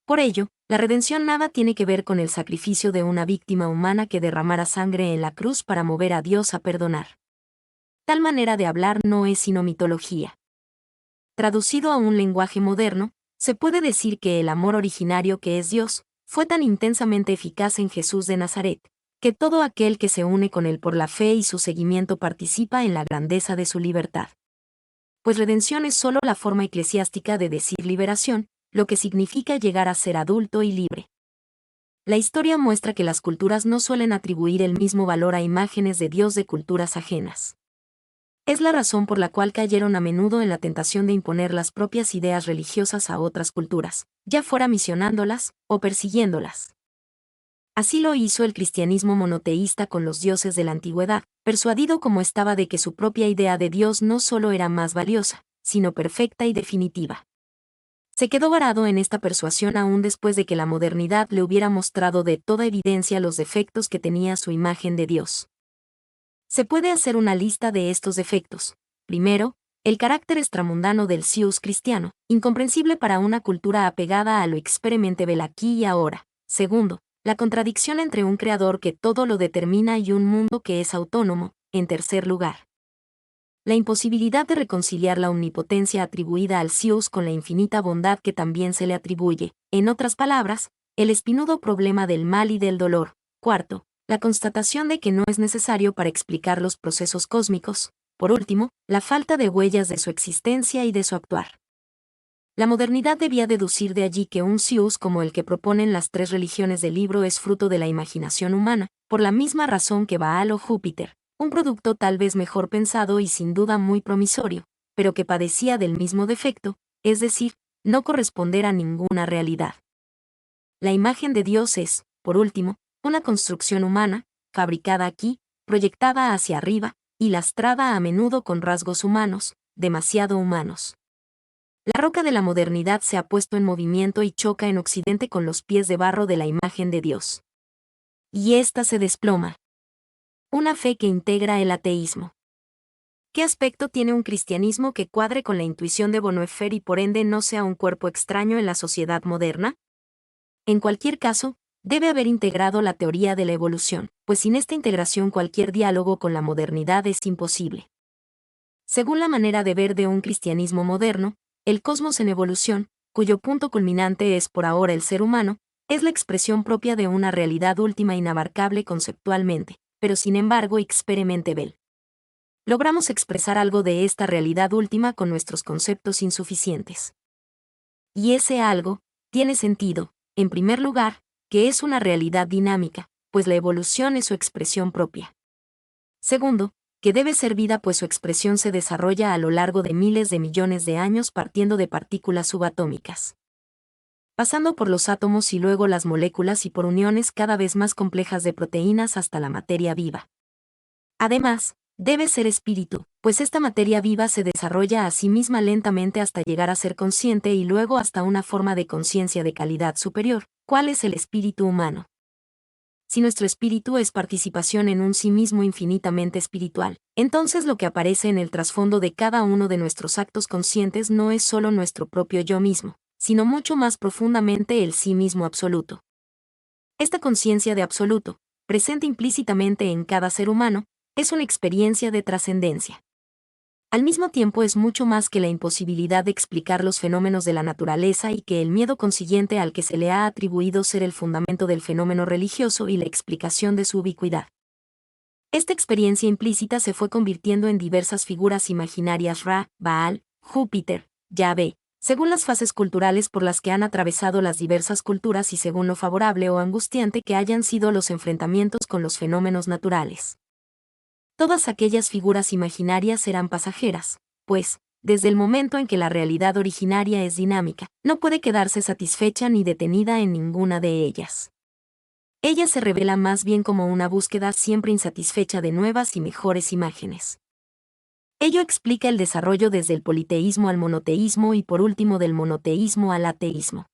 S1: Por ello, la redención nada tiene que ver con el sacrificio de una víctima humana que derramara sangre en la cruz para mover a Dios a perdonar. Tal manera de hablar no es sino mitología. Traducido a un lenguaje moderno, se puede decir que el amor originario que es Dios, fue tan intensamente eficaz en Jesús de Nazaret, que todo aquel que se une con él por la fe y su seguimiento participa en la grandeza de su libertad. Pues redención es solo la forma eclesiástica de decir liberación, lo que significa llegar a ser adulto y libre. La historia muestra que las culturas no suelen atribuir el mismo valor a imágenes de Dios de culturas ajenas. Es la razón por la cual cayeron a menudo en la tentación de imponer las propias ideas religiosas a otras culturas, ya fuera misionándolas o persiguiéndolas. Así lo hizo el cristianismo monoteísta con los dioses de la antigüedad, persuadido como estaba de que su propia idea de Dios no solo era más valiosa, sino perfecta y definitiva. Se quedó varado en esta persuasión aún después de que la modernidad le hubiera mostrado de toda evidencia los defectos que tenía su imagen de Dios. Se puede hacer una lista de estos defectos. Primero, el carácter extramundano del Zeus cristiano, incomprensible para una cultura apegada a lo experimentable aquí y ahora. Segundo, la contradicción entre un creador que todo lo determina y un mundo que es autónomo. En tercer lugar, la imposibilidad de reconciliar la omnipotencia atribuida al Zeus con la infinita bondad que también se le atribuye. En otras palabras, el espinudo problema del mal y del dolor. Cuarto, la constatación de que no es necesario para explicar los procesos cósmicos. Por último, la falta de huellas de su existencia y de su actuar. La modernidad debía deducir de allí que un Zeus como el que proponen las tres religiones del libro es fruto de la imaginación humana, por la misma razón que Baal o Júpiter, un producto tal vez mejor pensado y sin duda muy promisorio, pero que padecía del mismo defecto, es decir, no corresponder a ninguna realidad. La imagen de Dios es, por último, una construcción humana, fabricada aquí, proyectada hacia arriba, y lastrada a menudo con rasgos humanos, demasiado humanos. La roca de la modernidad se ha puesto en movimiento y choca en Occidente con los pies de barro de la imagen de Dios. Y ésta se desploma. Una fe que integra el ateísmo. ¿Qué aspecto tiene un cristianismo que cuadre con la intuición de Bonhoeffer y por ende no sea un cuerpo extraño en la sociedad moderna? En cualquier caso, debe haber integrado la teoría de la evolución, pues sin esta integración cualquier diálogo con la modernidad es imposible. Según la manera de ver de un cristianismo moderno, el cosmos en evolución, cuyo punto culminante es por ahora el ser humano, es la expresión propia de una realidad última inabarcable conceptualmente, pero sin embargo experimentable. Logramos expresar algo de esta realidad última con nuestros conceptos insuficientes. Y ese algo tiene sentido, en primer lugar, que es una realidad dinámica, pues la evolución es su expresión propia. Segundo, que debe ser vida pues su expresión se desarrolla a lo largo de miles de millones de años partiendo de partículas subatómicas, pasando por los átomos y luego las moléculas y por uniones cada vez más complejas de proteínas hasta la materia viva. Además, debe ser espíritu, pues esta materia viva se desarrolla a sí misma lentamente hasta llegar a ser consciente y luego hasta una forma de conciencia de calidad superior. ¿Cuál es el espíritu humano? Si nuestro espíritu es participación en un sí mismo infinitamente espiritual, entonces lo que aparece en el trasfondo de cada uno de nuestros actos conscientes no es solo nuestro propio yo mismo, sino mucho más profundamente el sí mismo absoluto. Esta conciencia de absoluto, presente implícitamente en cada ser humano, es una experiencia de trascendencia. Al mismo tiempo es mucho más que la imposibilidad de explicar los fenómenos de la naturaleza y que el miedo consiguiente al que se le ha atribuido ser el fundamento del fenómeno religioso y la explicación de su ubicuidad. Esta experiencia implícita se fue convirtiendo en diversas figuras imaginarias Ra, Baal, Júpiter, Yahvé, según las fases culturales por las que han atravesado las diversas culturas y según lo favorable o angustiante que hayan sido los enfrentamientos con los fenómenos naturales. Todas aquellas figuras imaginarias serán pasajeras, pues, desde el momento en que la realidad originaria es dinámica, no puede quedarse satisfecha ni detenida en ninguna de ellas. Ella se revela más bien como una búsqueda siempre insatisfecha de nuevas y mejores imágenes. Ello explica el desarrollo desde el politeísmo al monoteísmo y por último del monoteísmo al ateísmo.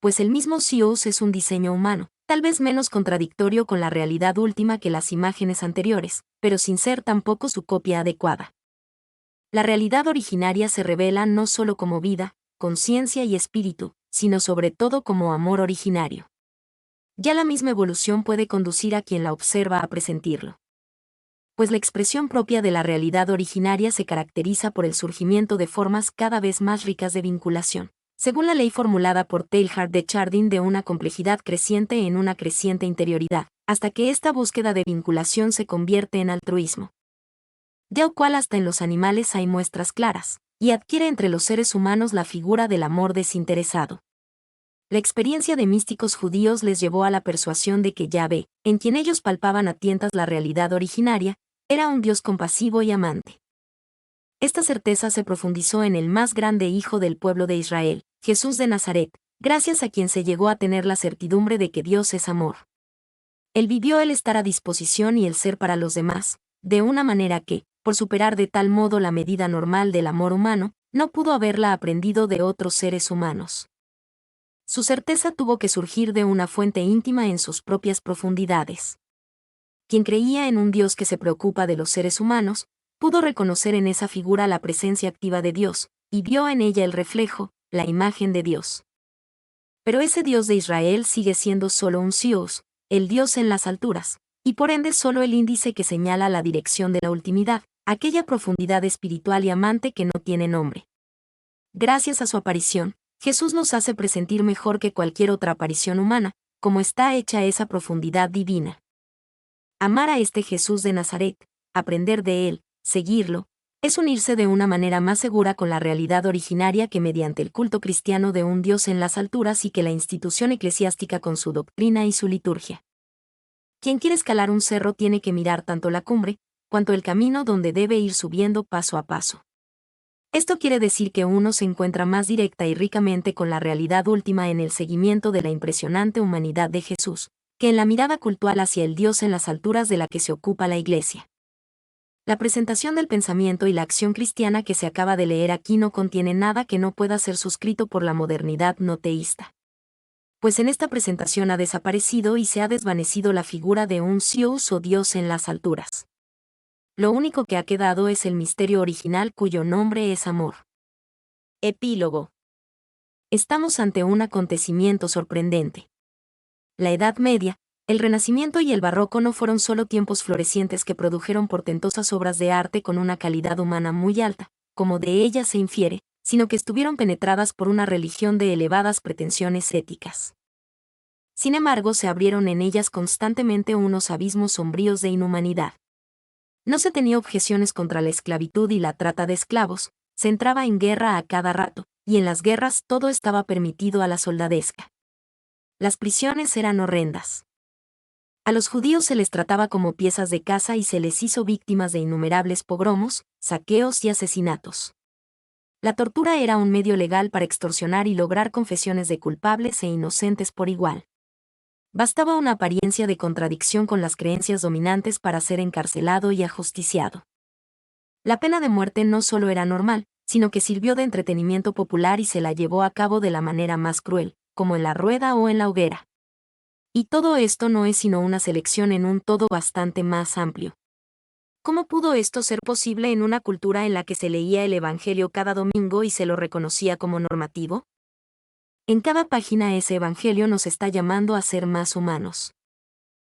S1: Pues el mismo Zeus es un diseño humano, tal vez menos contradictorio con la realidad última que las imágenes anteriores, pero sin ser tampoco su copia adecuada. La realidad originaria se revela no solo como vida, conciencia y espíritu, sino sobre todo como amor originario. Ya la misma evolución puede conducir a quien la observa a presentirlo. Pues la expresión propia de la realidad originaria se caracteriza por el surgimiento de formas cada vez más ricas de vinculación, según la ley formulada por Teilhard de Chardin de una complejidad creciente en una creciente interioridad, hasta que esta búsqueda de vinculación se convierte en altruismo. De lo cual hasta en los animales hay muestras claras, y adquiere entre los seres humanos la figura del amor desinteresado. La experiencia de místicos judíos les llevó a la persuasión de que Yahvé, en quien ellos palpaban a tientas la realidad originaria, era un Dios compasivo y amante. Esta certeza se profundizó en el más grande hijo del pueblo de Israel, Jesús de Nazaret, gracias a quien se llegó a tener la certidumbre de que Dios es amor. Él vivió el estar a disposición y el ser para los demás, de una manera que, por superar de tal modo la medida normal del amor humano, no pudo haberla aprendido de otros seres humanos. Su certeza tuvo que surgir de una fuente íntima en sus propias profundidades. Quien creía en un Dios que se preocupa de los seres humanos, pudo reconocer en esa figura la presencia activa de Dios, y vio en ella el reflejo, la imagen de Dios. Pero ese Dios de Israel sigue siendo solo un Zeus, el Dios en las alturas, y por ende solo el índice que señala la dirección de la ultimidad, aquella profundidad espiritual y amante que no tiene nombre. Gracias a su aparición, Jesús nos hace presentir mejor que cualquier otra aparición humana, cómo está hecha esa profundidad divina. Amar a este Jesús de Nazaret, aprender de él, seguirlo, es unirse de una manera más segura con la realidad originaria que mediante el culto cristiano de un Dios en las alturas y que la institución eclesiástica con su doctrina y su liturgia. Quien quiere escalar un cerro tiene que mirar tanto la cumbre, cuanto el camino donde debe ir subiendo paso a paso. Esto quiere decir que uno se encuentra más directa y ricamente con la realidad última en el seguimiento de la impresionante humanidad de Jesús, que en la mirada cultual hacia el Dios en las alturas de la que se ocupa la Iglesia. La presentación del pensamiento y la acción cristiana que se acaba de leer aquí no contiene nada que no pueda ser suscrito por la modernidad no teísta. Pues en esta presentación ha desaparecido y se ha desvanecido la figura de un Zeus o Dios en las alturas. Lo único que ha quedado es el misterio original cuyo nombre es amor. Epílogo. Estamos ante un acontecimiento sorprendente. La Edad Media, el Renacimiento y el Barroco no fueron solo tiempos florecientes que produjeron portentosas obras de arte con una calidad humana muy alta, como de ellas se infiere, sino que estuvieron penetradas por una religión de elevadas pretensiones éticas. Sin embargo, se abrieron en ellas constantemente unos abismos sombríos de inhumanidad. No se tenía objeciones contra la esclavitud y la trata de esclavos, se entraba en guerra a cada rato, y en las guerras todo estaba permitido a la soldadesca. Las prisiones eran horrendas. A los judíos se les trataba como piezas de caza y se les hizo víctimas de innumerables pogromos, saqueos y asesinatos. La tortura era un medio legal para extorsionar y lograr confesiones de culpables e inocentes por igual. Bastaba una apariencia de contradicción con las creencias dominantes para ser encarcelado y ajusticiado. La pena de muerte no solo era normal, sino que sirvió de entretenimiento popular y se la llevó a cabo de la manera más cruel, como en la rueda o en la hoguera. Y todo esto no es sino una selección en un todo bastante más amplio. ¿Cómo pudo esto ser posible en una cultura en la que se leía el Evangelio cada domingo y se lo reconocía como normativo? En cada página ese Evangelio nos está llamando a ser más humanos.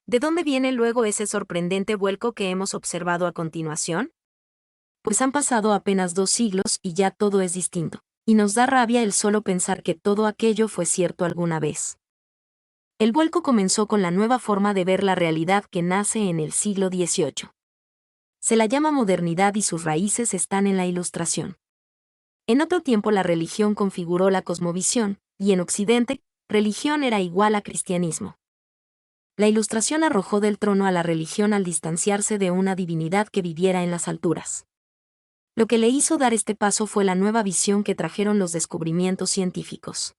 S1: ¿De dónde viene luego ese sorprendente vuelco que hemos observado a continuación? Pues han pasado apenas 2 siglos y ya todo es distinto, y nos da rabia el solo pensar que todo aquello fue cierto alguna vez. El vuelco comenzó con la nueva forma de ver la realidad que nace en el siglo XVIII. Se la llama modernidad y sus raíces están en la Ilustración. En otro tiempo la religión configuró la cosmovisión, y en Occidente, religión era igual a cristianismo. La Ilustración arrojó del trono a la religión al distanciarse de una divinidad que viviera en las alturas. Lo que le hizo dar este paso fue la nueva visión que trajeron los descubrimientos científicos.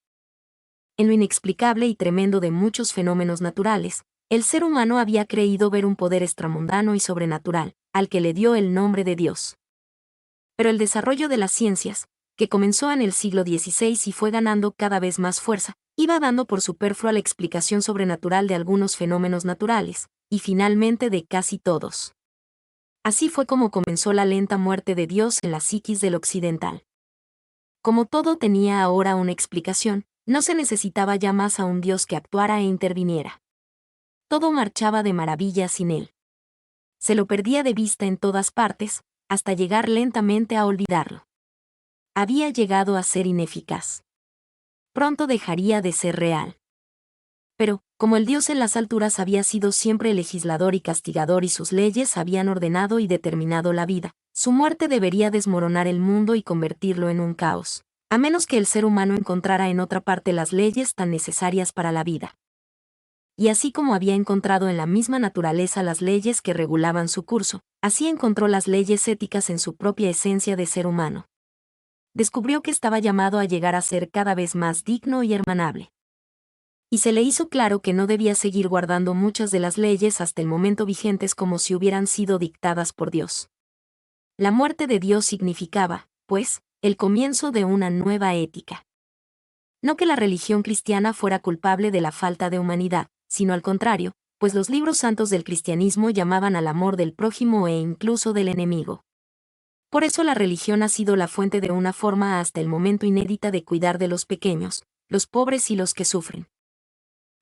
S1: En lo inexplicable y tremendo de muchos fenómenos naturales, el ser humano había creído ver un poder extramundano y sobrenatural, al que le dio el nombre de Dios. Pero el desarrollo de las ciencias, que comenzó en el siglo XVI y fue ganando cada vez más fuerza, iba dando por superflua la explicación sobrenatural de algunos fenómenos naturales, y finalmente de casi todos. Así fue como comenzó la lenta muerte de Dios en la psiquis del occidental. Como todo tenía ahora una explicación, no se necesitaba ya más a un Dios que actuara e interviniera. Todo marchaba de maravilla sin él. Se lo perdía de vista en todas partes, hasta llegar lentamente a olvidarlo. Había llegado a ser ineficaz. Pronto dejaría de ser real. Pero, como el Dios en las alturas había sido siempre legislador y castigador y sus leyes habían ordenado y determinado la vida, su muerte debería desmoronar el mundo y convertirlo en un caos, a menos que el ser humano encontrara en otra parte las leyes tan necesarias para la vida. Y así como había encontrado en la misma naturaleza las leyes que regulaban su curso, así encontró las leyes éticas en su propia esencia de ser humano. Descubrió que estaba llamado a llegar a ser cada vez más digno y hermanable. Y se le hizo claro que no debía seguir guardando muchas de las leyes hasta el momento vigentes como si hubieran sido dictadas por Dios. La muerte de Dios significaba, pues, el comienzo de una nueva ética. No que la religión cristiana fuera culpable de la falta de humanidad, sino al contrario, pues los libros santos del cristianismo llamaban al amor del prójimo e incluso del enemigo. Por eso la religión ha sido la fuente de una forma hasta el momento inédita de cuidar de los pequeños, los pobres y los que sufren.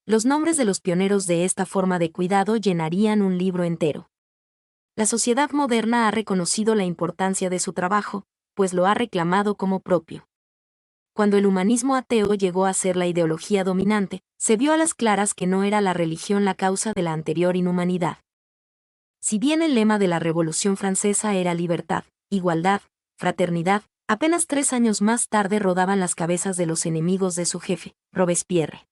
S1: Los nombres de los pioneros de esta forma de cuidado llenarían un libro entero. La sociedad moderna ha reconocido la importancia de su trabajo, pues lo ha reclamado como propio. Cuando el humanismo ateo llegó a ser la ideología dominante, se vio a las claras que no era la religión la causa de la anterior inhumanidad. Si bien el lema de la Revolución Francesa era libertad, igualdad, fraternidad, apenas 3 años más tarde rodaban las cabezas de los enemigos de su jefe, Robespierre.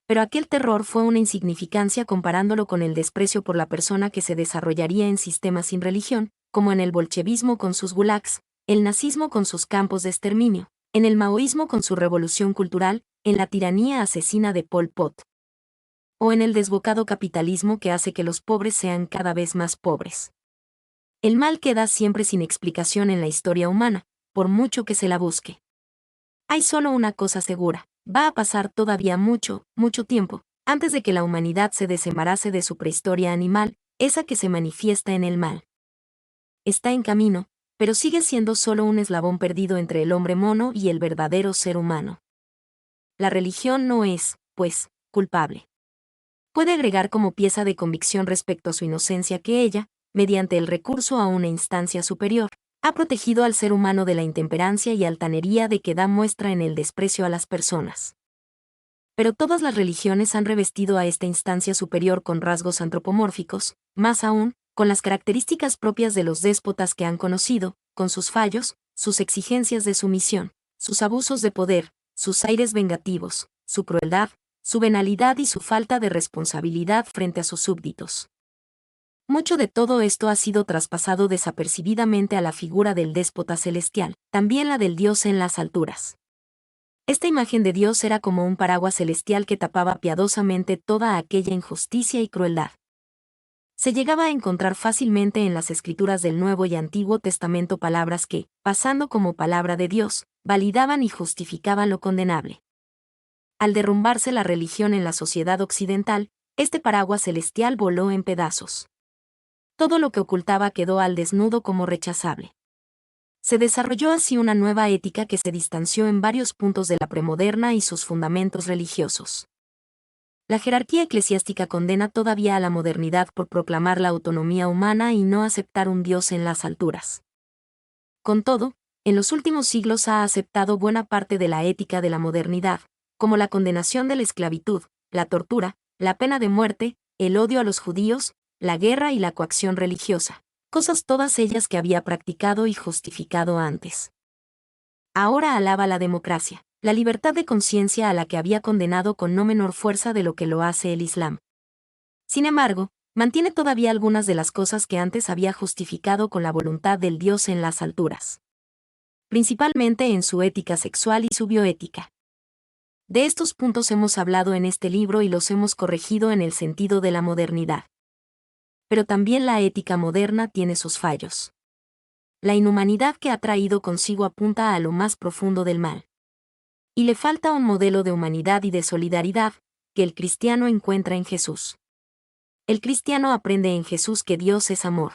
S1: Pero aquel terror fue una insignificancia comparándolo con el desprecio por la persona que se desarrollaría en sistemas sin religión, como en el bolchevismo con sus gulags, el nazismo con sus campos de exterminio, en el maoísmo con su revolución cultural, en la tiranía asesina de Pol Pot. O en el desbocado capitalismo que hace que los pobres sean cada vez más pobres. El mal queda siempre sin explicación en la historia humana, por mucho que se la busque. Hay solo una cosa segura, va a pasar todavía mucho, mucho tiempo, antes de que la humanidad se desembarace de su prehistoria animal, esa que se manifiesta en el mal. Está en camino, pero sigue siendo solo un eslabón perdido entre el hombre mono y el verdadero ser humano. La religión no es, pues, culpable. Puede agregar como pieza de convicción respecto a su inocencia que ella, mediante el recurso a una instancia superior, ha protegido al ser humano de la intemperancia y altanería de que da muestra en el desprecio a las personas. Pero todas las religiones han revestido a esta instancia superior con rasgos antropomórficos, más aún, con las características propias de los déspotas que han conocido, con sus fallos, sus exigencias de sumisión, sus abusos de poder, sus aires vengativos, su crueldad, su venalidad y su falta de responsabilidad frente a sus súbditos. Mucho de todo esto ha sido traspasado desapercibidamente a la figura del déspota celestial, también la del Dios en las alturas. Esta imagen de Dios era como un paraguas celestial que tapaba piadosamente toda aquella injusticia y crueldad. Se llegaba a encontrar fácilmente en las escrituras del Nuevo y Antiguo Testamento palabras que, pasando como palabra de Dios, validaban y justificaban lo condenable. Al derrumbarse la religión en la sociedad occidental, este paraguas celestial voló en pedazos. Todo lo que ocultaba quedó al desnudo como rechazable. Se desarrolló así una nueva ética que se distanció en varios puntos de la premoderna y sus fundamentos religiosos. La jerarquía eclesiástica condena todavía a la modernidad por proclamar la autonomía humana y no aceptar un Dios en las alturas. Con todo, en los últimos siglos ha aceptado buena parte de la ética de la modernidad, como la condenación de la esclavitud, la tortura, la pena de muerte, el odio a los judíos, la guerra y la coacción religiosa, cosas todas ellas que había practicado y justificado antes. Ahora alaba la democracia, la libertad de conciencia a la que había condenado con no menor fuerza de lo que lo hace el Islam. Sin embargo, mantiene todavía algunas de las cosas que antes había justificado con la voluntad del Dios en las alturas. Principalmente en su ética sexual y su bioética. De estos puntos hemos hablado en este libro y los hemos corregido en el sentido de la modernidad. Pero también la ética moderna tiene sus fallos. La inhumanidad que ha traído consigo apunta a lo más profundo del mal. Y le falta un modelo de humanidad y de solidaridad, que el cristiano encuentra en Jesús. El cristiano aprende en Jesús que Dios es amor.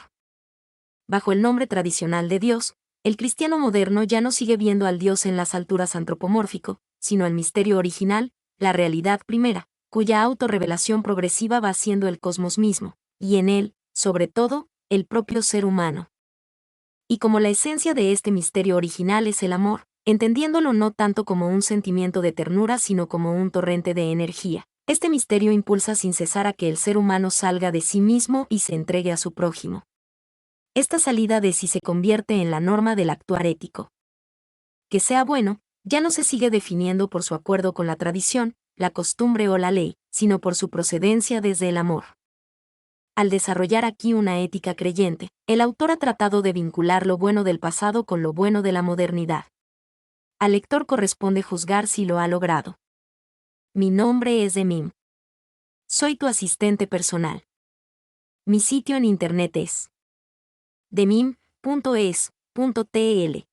S1: Bajo el nombre tradicional de Dios, el cristiano moderno ya no sigue viendo al Dios en las alturas antropomórfico, sino al misterio original, la realidad primera, cuya autorrevelación progresiva va siendo el cosmos mismo, y en él, sobre todo, el propio ser humano. Y como la esencia de este misterio original es el amor, entendiéndolo no tanto como un sentimiento de ternura sino como un torrente de energía, este misterio impulsa sin cesar a que el ser humano salga de sí mismo y se entregue a su prójimo. Esta salida de sí se convierte en la norma del actuar ético. Que sea bueno, ya no se sigue definiendo por su acuerdo con la tradición, la costumbre o la ley, sino por su procedencia desde el amor. Al desarrollar aquí una ética creyente, el autor ha tratado de vincular lo bueno del pasado con lo bueno de la modernidad. Al lector corresponde juzgar si lo ha logrado. Mi nombre es Demim. Soy tu asistente personal. Mi sitio en internet es demim.es.tl